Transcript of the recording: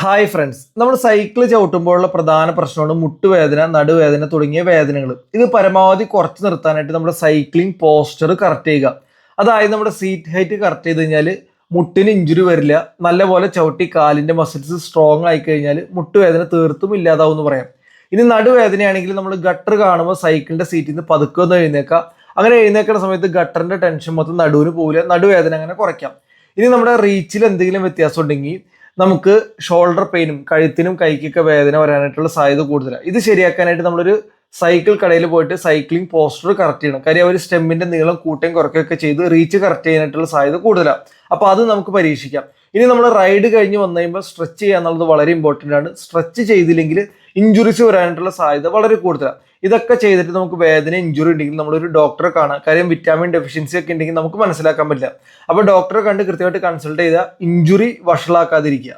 Hi friends, നമ്മൾ cycle ചവിട്ടുമ്പോഴുള്ള പ്രധാന പ്രശ്നമാണ് മുട്ടുവേദന, നടുവേദന തുടങ്ങിയ വേദനകൾ. ഇത് പരമാവധി കുറച്ച് നിർത്താനായിട്ട് നമ്മുടെ സൈക്ലിംഗ് പോസ്ചർ കറക്റ്റ് ചെയ്യുക. അതായത് നമ്മുടെ സീറ്റ് ഹൈറ്റ് കറക്റ്റ് ചെയ്ത് കഴിഞ്ഞാൽ മുട്ടിന് ഇഞ്ചുറി വരില്ല. നല്ലപോലെ ചവിട്ടി കാലിന്റെ മസിൽസ് സ്ട്രോങ് ആയി കഴിഞ്ഞാൽ മുട്ടുവേദന തീർത്തും ഇല്ലാതാവും എന്ന് പറയാം. ഇനി നടുവേദനയാണെങ്കിൽ നമ്മൾ ഗട്ടർ കാണുമ്പോൾ സൈക്കിളിന്റെ സീറ്റിൽ നിന്ന് പതുക്കെ ഒന്ന് എഴുന്നേക്കുക. അങ്ങനെ എഴുന്നേക്കുന്ന സമയത്ത് ഗട്ടറിന്റെ ടെൻഷൻ മൊത്തം നടുവിന് പോവില്ല, നടുവേദന അങ്ങനെ കുറയ്ക്കാം. ഇനി നമ്മുടെ റീച്ചിൽ എന്തെങ്കിലും വ്യത്യാസം ഉണ്ടെങ്കിൽ നമുക്ക് ഷോൾഡർ പെയിനും കഴുത്തിനും കൈക്കൊക്കെ വേദന വരാനായിട്ടുള്ള സാധ്യത കൂടുതലാണ്. ഇത് ശരിയാക്കാനായിട്ട് നമ്മളൊരു സൈക്കിൾ കടയിൽ പോയിട്ട് സൈക്ലിംഗ് പോസ്റ്റർ കറക്റ്റ് ചെയ്യണം. കാര്യം അവർ സ്റ്റെമ്മിന്റെ നീളം കൂട്ടുകയും കുറയ്ക്കുകയൊക്കെ ചെയ്ത് റീച്ച് കറക്റ്റ് ചെയ്യാനായിട്ടുള്ള സാധ്യത കൂടുതലാണ്. അപ്പോൾ അത് നമുക്ക് പരീക്ഷിക്കാം. ഇനി നമ്മൾ റൈഡ് കഴിഞ്ഞ് വന്നു കഴിയുമ്പോൾ സ്ട്രെച്ച് ചെയ്യുക എന്നുള്ളത് വളരെ ഇമ്പോർട്ടൻ്റ് ആണ്. സ്ട്രെച്ച് ചെയ്തില്ലെങ്കിൽ ഇഞ്ചുറീസ് വരാനായിട്ടുള്ള സാധ്യത വളരെ കൂടുതലാണ്. ഇതൊക്കെ ചെയ്തിട്ട് നമുക്ക് വേദന ഇഞ്ചുറി ഉണ്ടെങ്കിൽ നമ്മളൊരു ഡോക്ടറെ കാണാം. കാര്യം വിറ്റാമിൻ ഡെഫിഷ്യൻസി ഒക്കെ ഉണ്ടെങ്കിൽ നമുക്ക് മനസ്സിലാക്കാൻ പറ്റില്ല. അപ്പോൾ ഡോക്ടറെ കണ്ട് കൃത്യമായിട്ട് കൺസൾട്ട് ചെയ്താൽ ഇഞ്ചുറി വഷളാക്കാതിരിക്കുക.